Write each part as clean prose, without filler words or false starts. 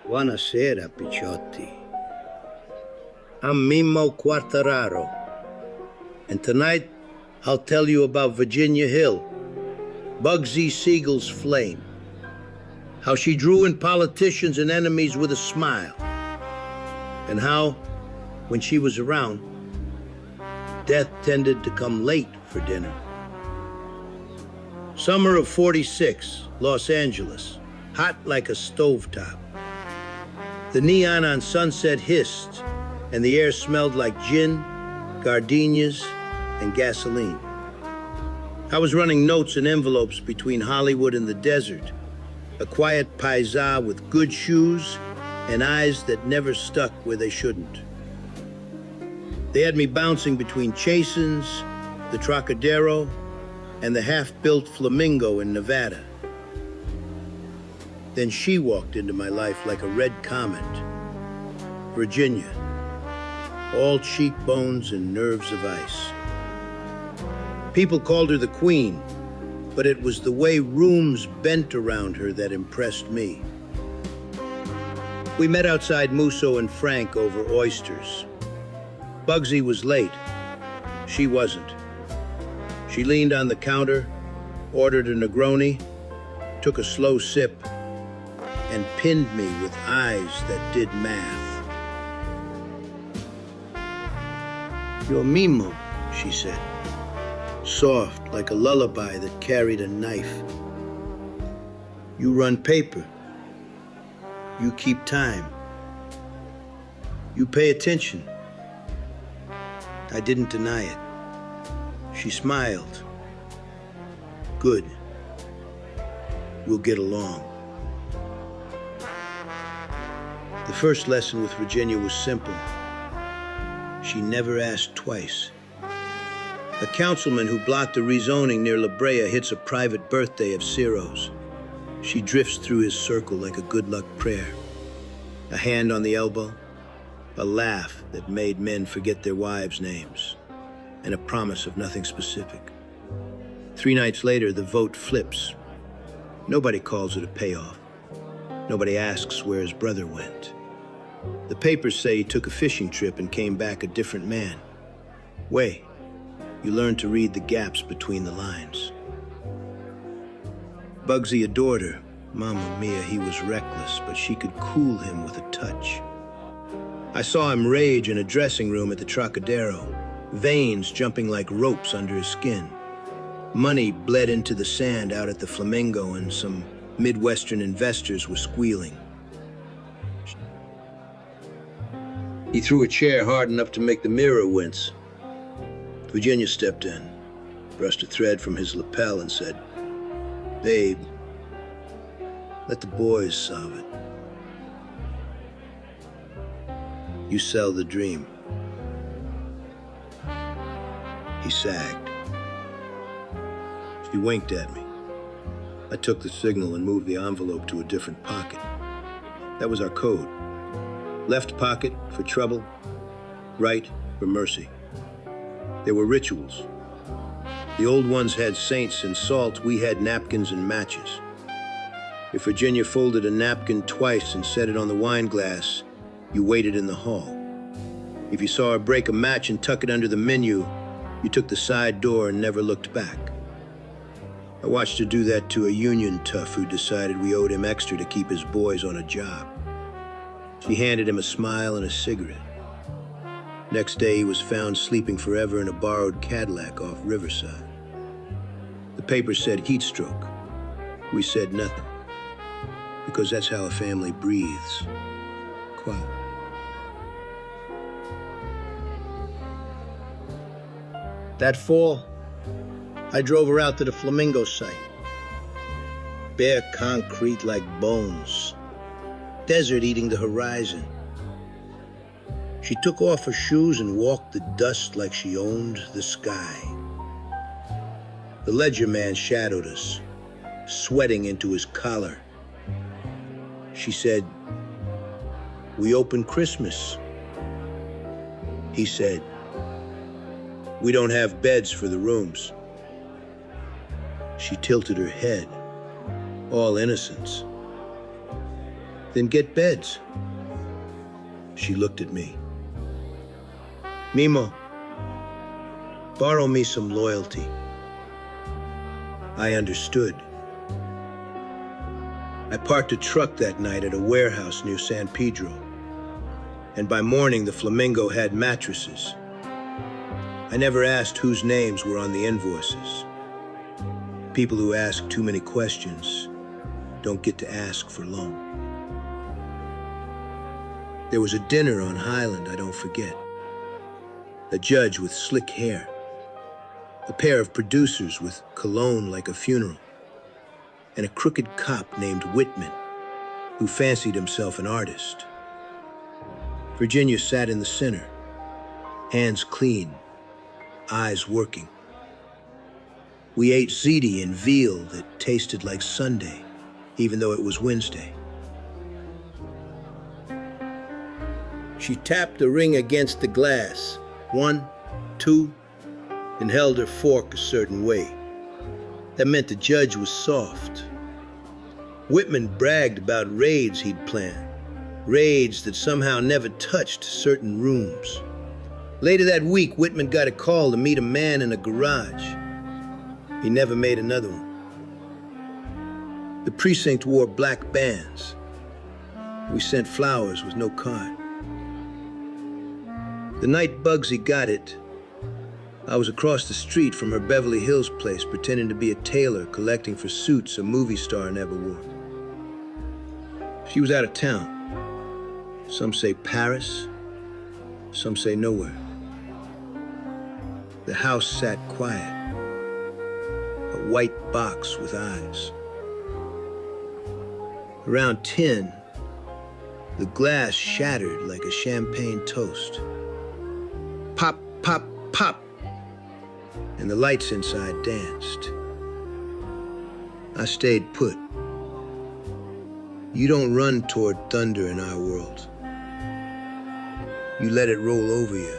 Buonasera, Picciotti. I'm Mimo Quartararo, and tonight I'll tell you about Virginia Hill, Bugsy Siegel's flame, how she drew in politicians and enemies with a smile, and how, when she was around, death tended to come late for dinner. Summer of '46, Los Angeles, hot like a stovetop. The neon on Sunset hissed, and the air smelled like gin, gardenias, and gasoline. I was running notes and envelopes between Hollywood and the desert, a quiet paisa with good shoes and eyes that never stuck where they shouldn't. They had me bouncing between Chasen's, the Trocadero, and the half-built Flamingo in Nevada. Then she walked into my life like a red comet. Virginia, all cheekbones and nerves of ice. People called her the Queen, but it was the way rooms bent around her that impressed me. We met outside Musso and Frank over oysters. Bugsy was late. She wasn't. She leaned on the counter, ordered a Negroni, took a slow sip, and pinned me with eyes that did math. "You're Mimo," she said, soft like a lullaby that carried a knife. "You run paper. You keep time. You pay attention." I didn't deny it. She smiled. "Good. We'll get along." The first lesson with Virginia was simple. She never asked twice. A councilman who blocked a rezoning near La Brea hits a private birthday of Ciro's. She drifts through his circle like a good luck prayer. A hand on the elbow, a laugh that made men forget their wives' names, and a promise of nothing specific. 3 nights later, the vote flips. Nobody calls it a payoff. Nobody asks where his brother went. The papers say he took a fishing trip and came back a different man. Wait, you learn to read the gaps between the lines. Bugsy adored her. Mamma mia, he was reckless, but she could cool him with a touch. I saw him rage in a dressing room at the Trocadero, veins jumping like ropes under his skin. Money bled into the sand out at the Flamingo, and some Midwestern investors were squealing. He threw a chair hard enough to make the mirror wince. Virginia stepped in, brushed a thread from his lapel, and said, "Babe, let the boys solve it. You sell the dream." He sagged. She winked at me. I took the signal and moved the envelope to a different pocket. That was our code. Left pocket for trouble, right for mercy. There were rituals. The old ones had saints and salt, we had napkins and matches. If Virginia folded a napkin twice and set it on the wine glass, you waited in the hall. If you saw her break a match and tuck it under the menu, you took the side door and never looked back. I watched her do that to a union tough who decided we owed him extra to keep his boys on a job. She handed him a smile and a cigarette. Next day, he was found sleeping forever in a borrowed Cadillac off Riverside. The paper said heat stroke. We said nothing, because that's how a family breathes. Quiet. That fall, I drove her out to the Flamingo site. Bare concrete like bones. Desert eating the horizon. She took off her shoes and walked the dust like she owned the sky. The ledger man shadowed us, sweating into his collar. She said, "We open Christmas." He said, "We don't have beds for the rooms." She tilted her head, all innocence. Then get beds. She looked at me. Mimo, borrow me some loyalty. I understood. I parked a truck that night at a warehouse near San Pedro, and by morning the Flamingo had mattresses. I never asked whose names were on the invoices. People who ask too many questions don't get to ask for long. There was a dinner on Highland I don't forget. A judge with slick hair. A pair of producers with cologne like a funeral. And a crooked cop named Whitman, who fancied himself an artist. Virginia sat in the center, hands clean, eyes working. We ate ziti and veal that tasted like Sunday, even though it was Wednesday. She tapped the ring against the glass, 1, 2, and held her fork a certain way. That meant the judge was soft. Whitman bragged about raids he'd planned, raids that somehow never touched certain rooms. Later that week, Whitman got a call to meet a man in a garage. He never made another one. The precinct wore black bands. We sent flowers with no card. The night Bugsy got it, I was across the street from her Beverly Hills place pretending to be a tailor collecting for suits a movie star never wore. She was out of town. Some say Paris, some say nowhere. The house sat quiet, a white box with eyes. Around 10, the glass shattered like a champagne toast. Pop, pop, pop, and the lights inside danced. I stayed put. You don't run toward thunder in our world. You let it roll over you,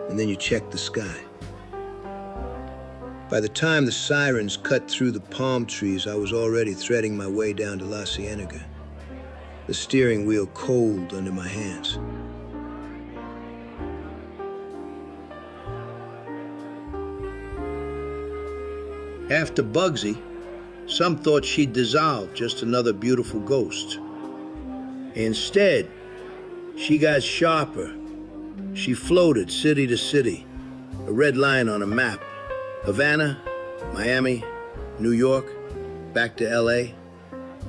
and then you check the sky. By the time the sirens cut through the palm trees, I was already threading my way down to La Cienega, the steering wheel cold under my hands. After Bugsy, some thought she'd dissolve, just another beautiful ghost. Instead, she got sharper. She floated city to city, a red line on a map. Havana, Miami, New York, back to LA,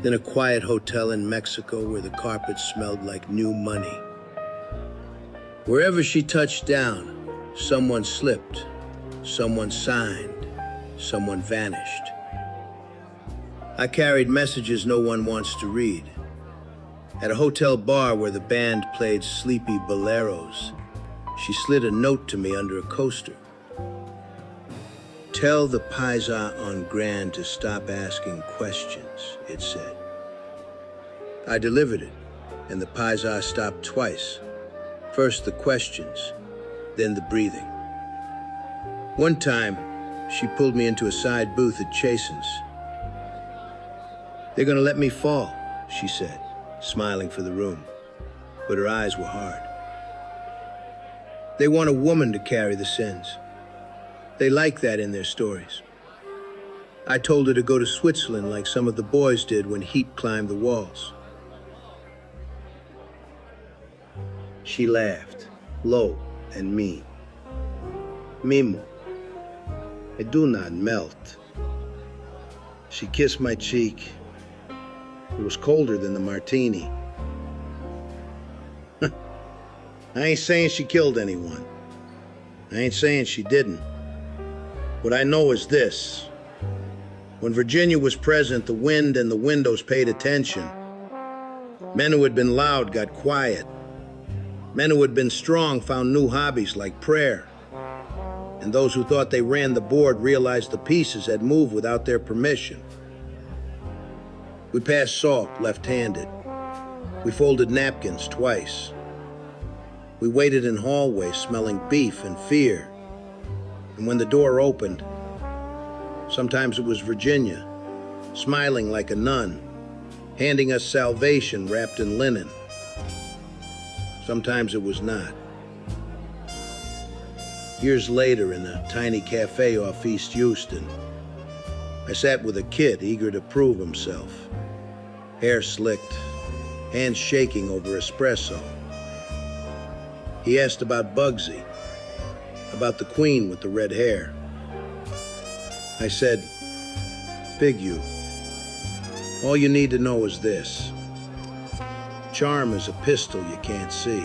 then a quiet hotel in Mexico where the carpet smelled like new money. Wherever she touched down, someone slipped, someone signed, someone vanished. I carried messages no one wants to read. At a hotel bar where the band played sleepy boleros, she slid a note to me under a coaster. Tell the paisa on Grand to stop asking questions, it said. I delivered it, and the paisa stopped twice. First the questions, then the breathing. One time, she pulled me into a side booth at Chasen's. They're gonna let me fall, she said, smiling for the room, but her eyes were hard. They want a woman to carry the sins. They like that in their stories. I told her to go to Switzerland like some of the boys did when Heat climbed the walls. She laughed, low and mean. Mimo, I do not melt. She kissed my cheek. It was colder than the martini. I ain't saying she killed anyone. I ain't saying she didn't. What I know is this. When Virginia was present, the wind and the windows paid attention. Men who had been loud got quiet. Men who had been strong found new hobbies like prayer. And those who thought they ran the board realized the pieces had moved without their permission. We passed salt left-handed. We folded napkins twice. We waited in hallways smelling beef and fear. And when the door opened, sometimes it was Virginia, smiling like a nun, handing us salvation wrapped in linen. Sometimes it was not. Years later, in a tiny cafe off East Houston, I sat with a kid eager to prove himself. Hair slicked, hands shaking over espresso. He asked about Bugsy, about the queen with the red hair. I said, "Big you, all you need to know is this. Charm is a pistol you can't see."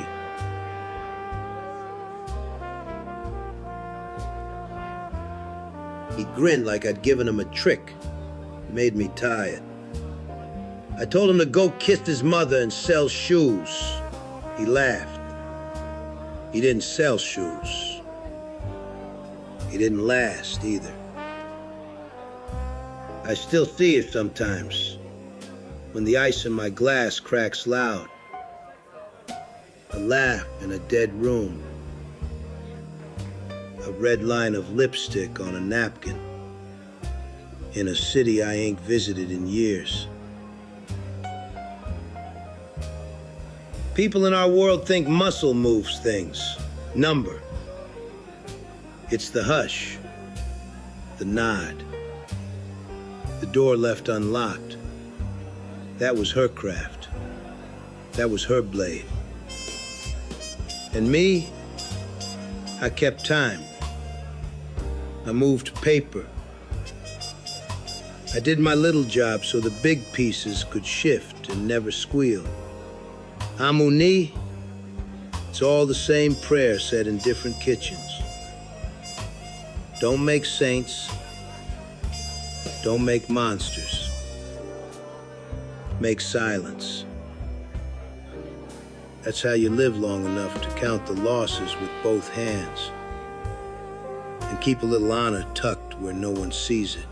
He grinned like I'd given him a trick. It made me tired. I told him to go kiss his mother and sell shoes. He laughed. He didn't sell shoes. He didn't last either. I still see it sometimes, when the ice in my glass cracks loud. A laugh in a dead room. A red line of lipstick on a napkin. In a city I ain't visited in years. People in our world think muscle moves things. Number. It's the hush. The nod. The door left unlocked. That was her craft. That was her blade. And me, I kept time. I moved paper. I did my little job so the big pieces could shift and never squeal. Amuni, it's all the same prayer said in different kitchens. Don't make saints. Don't make monsters. Make silence. That's how you live long enough to count the losses with both hands and keep a little honor tucked where no one sees it.